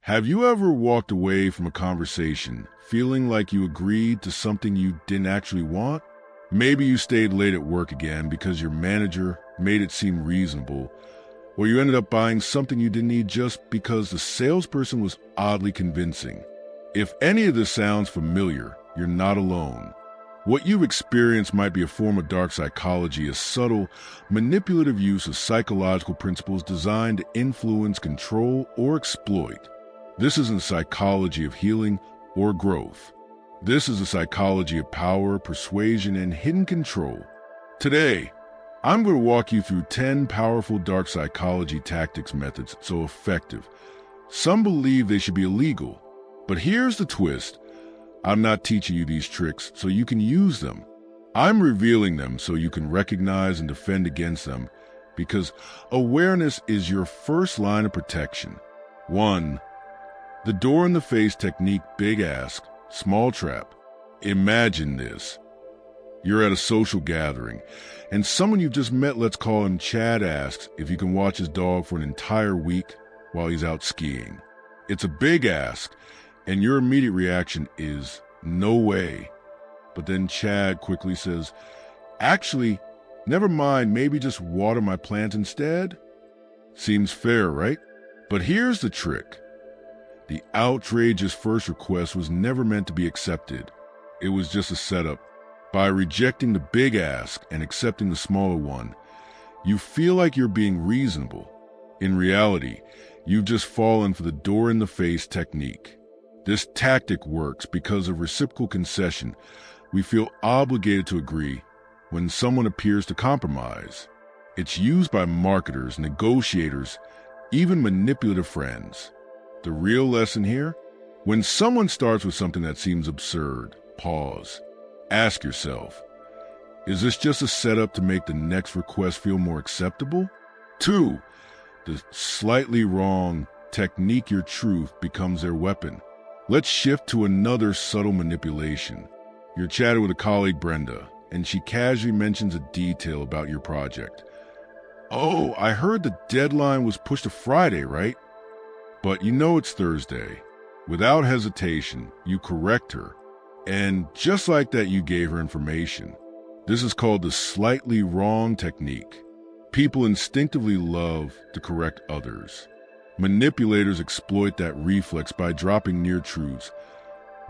Have you ever walked away from a conversation feeling like you agreed to something you didn't actually want? Maybe you stayed late at work again because your manager made it seem reasonable, or you ended up buying something you didn't need just because the salesperson was oddly convincing. If any of this sounds familiar, you're not alone. What you've experienced might be a form of dark psychology, a subtle, manipulative use of psychological principles designed to influence, control, or exploit. This isn't psychology of healing or growth. This is a psychology of power, persuasion, and hidden control. Today, I'm going to walk you through 10 powerful dark psychology tactics methods so effective. Some believe they should be illegal, but here's the twist. I'm not teaching you these tricks so you can use them. I'm revealing them so you can recognize and defend against them, because awareness is your first line of protection. 1. The door in the face technique. Big ask, small trap. Imagine this. You're at a social gathering, and someone you've just met, let's call him Chad, asks if you can watch his dog for an entire week while he's out skiing. It's a big ask, and your immediate reaction is, no way. But then Chad quickly says, actually, never mind, maybe just water my plant instead? Seems fair, right? But here's the trick. The outrageous first request was never meant to be accepted. It was just a setup. By rejecting the big ask and accepting the smaller one, you feel like you're being reasonable. In reality, you've just fallen for the door in the face technique. This tactic works because of reciprocal concession. We feel obligated to agree when someone appears to compromise. It's used by marketers, negotiators, even manipulative friends. The real lesson here? When someone starts with something that seems absurd, pause. Ask yourself, is this just a setup to make the next request feel more acceptable? 2. The slightly wrong technique. Your truth becomes their weapon. Let's shift to another subtle manipulation. You're chatting with a colleague, Brenda, and she casually mentions a detail about your project. Oh, I heard the deadline was pushed to Friday, right? But you know it's Thursday. Without hesitation, you correct her. And just like that, you gave her information. This is called the slightly wrong technique. People instinctively love to correct others. Manipulators exploit that reflex by dropping near truths,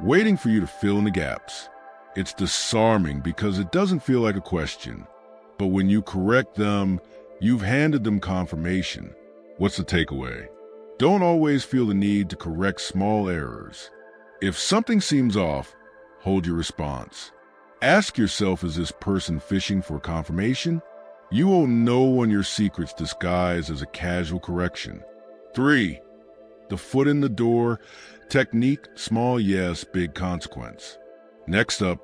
waiting for you to fill in the gaps. It's disarming because it doesn't feel like a question. But when you correct them, you've handed them confirmation. What's the takeaway? Don't always feel the need to correct small errors. If something seems off, hold your response. Ask yourself, is this person fishing for confirmation? You owe no one your secrets disguised as a casual correction. 3. The foot in the door technique. Small yes, big consequence. Next up,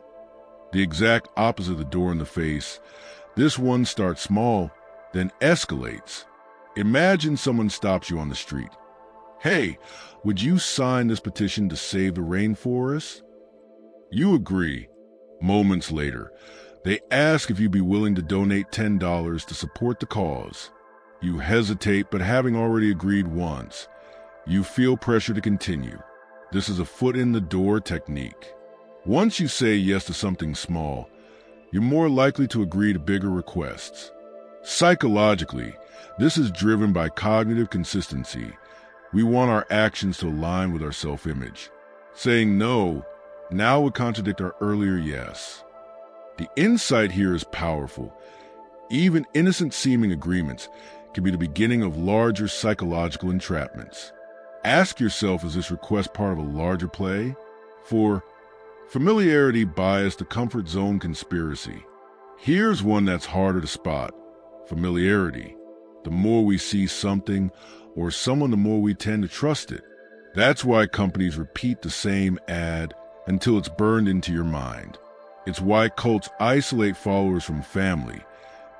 the exact opposite of the door in the face. This one starts small, then escalates. Imagine someone stops you on the street. Hey, would you sign this petition to save the rainforest? You agree. Moments later, they ask if you'd be willing to donate $10 to support the cause. You hesitate, but having already agreed once, you feel pressure to continue. This is a foot in the door technique. Once you say yes to something small, you're more likely to agree to bigger requests. Psychologically, this is driven by cognitive consistency. We want our actions to align with our self-image. Saying no now would contradict our earlier yes. The insight here is powerful. Even innocent-seeming agreements can be the beginning of larger psychological entrapments. Ask yourself, is this request part of a larger play? For familiarity bias, the comfort zone conspiracy. Here's one that's harder to spot. Familiarity. The more we see something or someone, the more we tend to trust it. That's why companies repeat the same ad until it's burned into your mind. It's why cults isolate followers from family,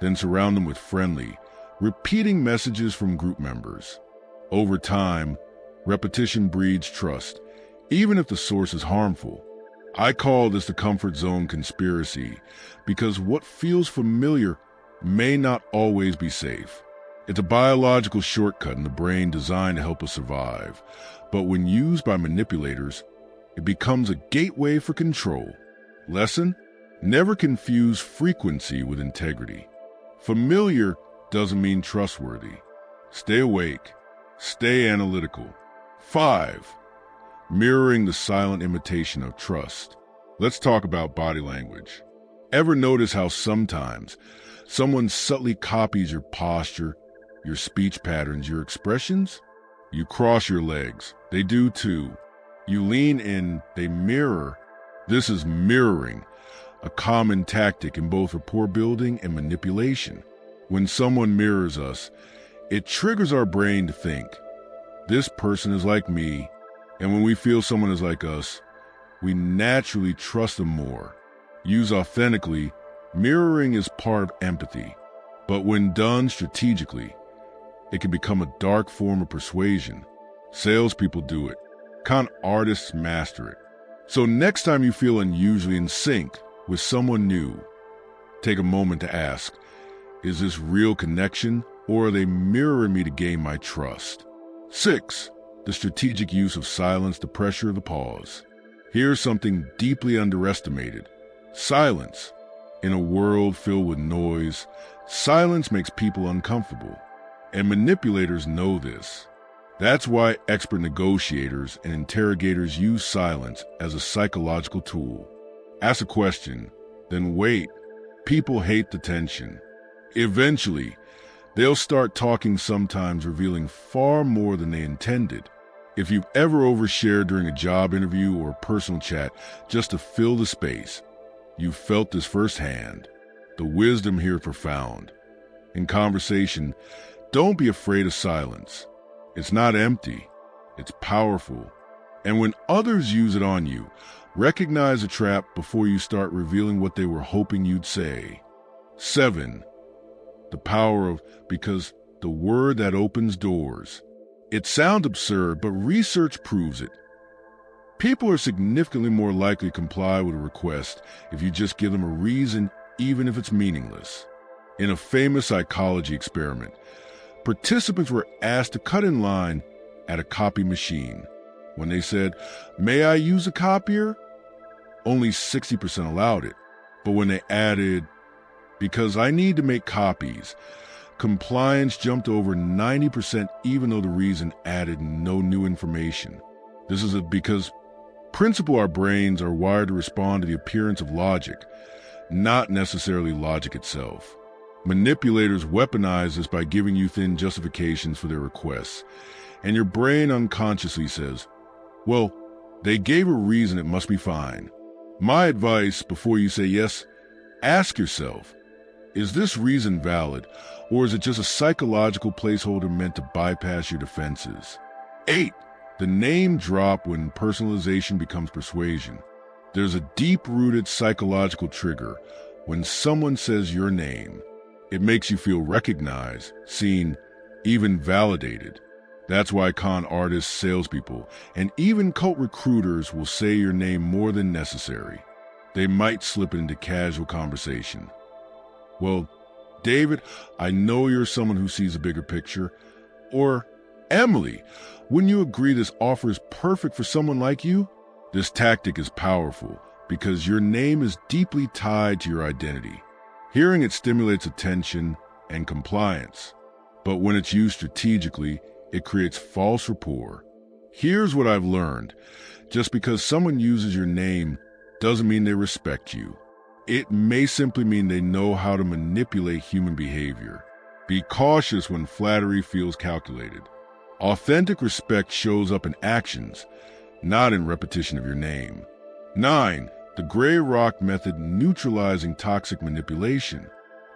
then surround them with friendly, repeating messages from group members. Over time, repetition breeds trust, even if the source is harmful. I call this the comfort zone conspiracy because what feels familiar may not always be safe. It's a biological shortcut in the brain designed to help us survive. But when used by manipulators, it becomes a gateway for control. Lesson: never confuse frequency with integrity. Familiar doesn't mean trustworthy. Stay awake. Stay analytical. 5. Mirroring the silent imitation of trust. Let's talk about body language. Ever notice how sometimes someone subtly copies your posture, your speech patterns, your expressions? You cross your legs. They do too. You lean in. They mirror. This is mirroring, a common tactic in both rapport building and manipulation. When someone mirrors us, it triggers our brain to think, this person is like me, and when we feel someone is like us, we naturally trust them more. Used authentically, mirroring is part of empathy, but when done strategically, it can become a dark form of persuasion. Salespeople do it. Con artists master it. So next time you feel unusually in sync with someone new, take a moment to ask, is this real connection, or are they mirroring me to gain my trust? 6. The strategic use of silence, the pressure of the pause. Here's something deeply underestimated. Silence. In a world filled with noise, silence makes people uncomfortable. And manipulators know this. That's why expert negotiators and interrogators use silence as a psychological tool. Ask a question, then wait. People hate the tension. Eventually, they'll start talking, sometimes revealing far more than they intended. If you've ever overshared during a job interview or a personal chat just to fill the space, you've felt this firsthand. The wisdom here is profound. In conversation, don't be afraid of silence. It's not empty. It's powerful. And when others use it on you, recognize the trap before you start revealing what they were hoping you'd say. 7. The power of because the word that opens doors. It sounds absurd, but research proves it. People are significantly more likely to comply with a request if you just give them a reason, even if it's meaningless. In a famous psychology experiment, participants were asked to cut in line at a copy machine. When they said, "May I use a copier?" only 60% allowed it. But when they added, "Because I need to make copies," compliance jumped over 90%, even though the reason added no new information. This is because our brains are wired to respond to the appearance of logic, not necessarily logic itself. Manipulators weaponize this by giving you thin justifications for their requests, and your brain unconsciously says, well, they gave a reason, it must be fine. My advice before you say yes, ask yourself, is this reason valid, or is it just a psychological placeholder meant to bypass your defenses? 8. The name drop when personalization becomes persuasion. There's a deep-rooted psychological trigger when someone says your name. It makes you feel recognized, seen, even validated. That's why con artists, salespeople, and even cult recruiters will say your name more than necessary. They might slip it into casual conversation. Well, David, I know you're someone who sees a bigger picture. Or, Emily, wouldn't you agree this offer is perfect for someone like you? This tactic is powerful because your name is deeply tied to your identity. Hearing it stimulates attention and compliance. But when it's used strategically, it creates false rapport. Here's what I've learned. Just because someone uses your name doesn't mean they respect you. It may simply mean they know how to manipulate human behavior. Be cautious when flattery feels calculated. Authentic respect shows up in actions, not in repetition of your name. 9. The gray rock method, neutralizing toxic manipulation.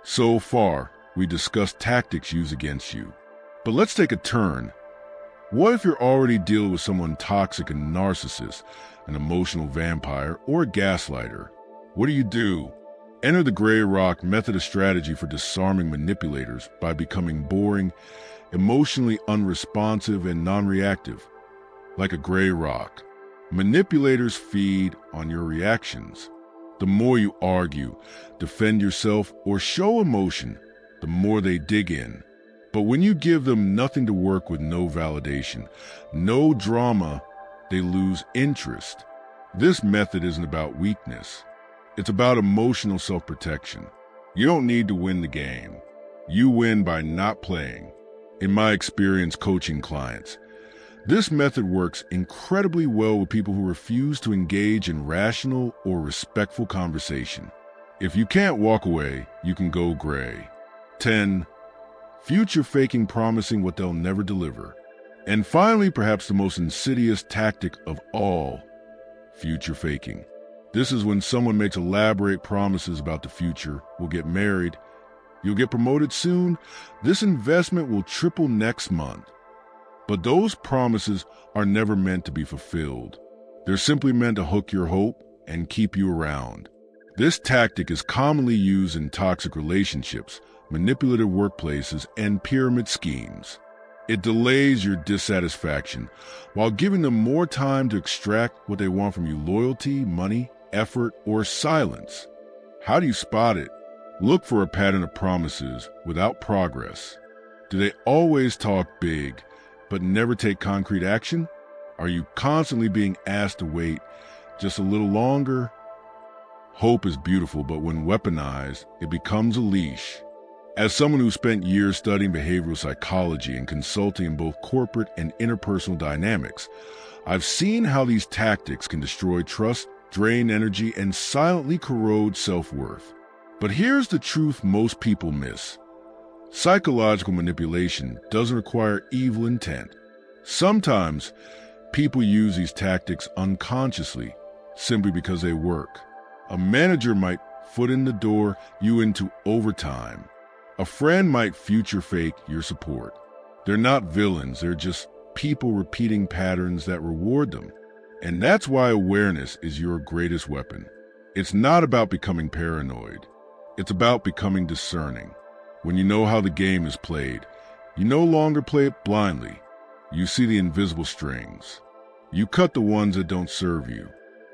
So far, we discussed tactics used against you. But let's take a turn. What if you're already dealing with someone toxic, a narcissist, an emotional vampire, or a gaslighter? What do? Enter the gray rock method, a strategy for disarming manipulators by becoming boring, emotionally unresponsive, and non-reactive. Like a gray rock, manipulators feed on your reactions. The more you argue, defend yourself, or show emotion, the more they dig in. But when you give them nothing to work with, no validation, no drama, they lose interest. This method isn't about weakness. It's about emotional self-protection. You don't need to win the game. You win by not playing. In my experience coaching clients, this method works incredibly well with people who refuse to engage in rational or respectful conversation. If you can't walk away, you can go gray. 10. Future faking, promising what they'll never deliver. And finally, perhaps the most insidious tactic of all, future faking. This is when someone makes elaborate promises about the future. We'll get married. You'll get promoted soon. This investment will triple next month. But those promises are never meant to be fulfilled. They're simply meant to hook your hope and keep you around. This tactic is commonly used in toxic relationships, manipulative workplaces, and pyramid schemes. It delays your dissatisfaction while giving them more time to extract what they want from you: loyalty, money, effort, or silence. How do you spot it? Look for a pattern of promises without progress. Do they always talk big, but never take concrete action? Are you constantly being asked to wait just a little longer? Hope is beautiful, but when weaponized, it becomes a leash. As someone who spent years studying behavioral psychology and consulting in both corporate and interpersonal dynamics, I've seen how these tactics can destroy trust, drain energy, and silently corrode self-worth. But here's the truth most people miss. Psychological manipulation doesn't require evil intent. Sometimes people use these tactics unconsciously, simply because they work. A manager might foot in the door you into overtime. A friend might future fake your support. They're not villains, they're just people repeating patterns that reward them. And that's why awareness is your greatest weapon. It's not about becoming paranoid. It's about becoming discerning. When you know how the game is played, you no longer play it blindly. You see the invisible strings. You cut the ones that don't serve you.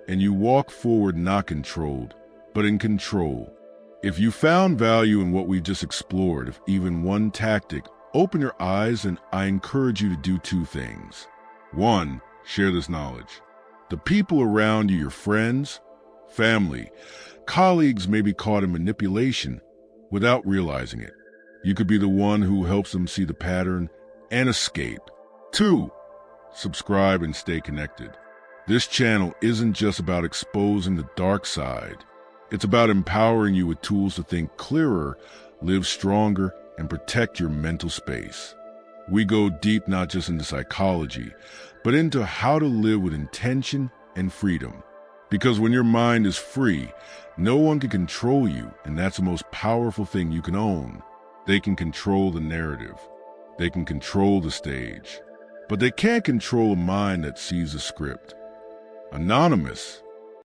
And you walk forward not controlled, but in control. If you found value in what we just explored, if even one tactic, open your eyes, and I encourage you to do two things. 1, share this knowledge. The people around you, your friends, family, colleagues, may be caught in manipulation without realizing it. You could be the one who helps them see the pattern and escape. 2, subscribe and stay connected. This channel isn't just about exposing the dark side. It's about empowering you with tools to think clearer, live stronger, and protect your mental space. We go deep not just into psychology, but into how to live with intention and freedom. Because when your mind is free, no one can control you, and that's the most powerful thing you can own. They can control the narrative. They can control the stage. But they can't control a mind that sees the script. Anonymous,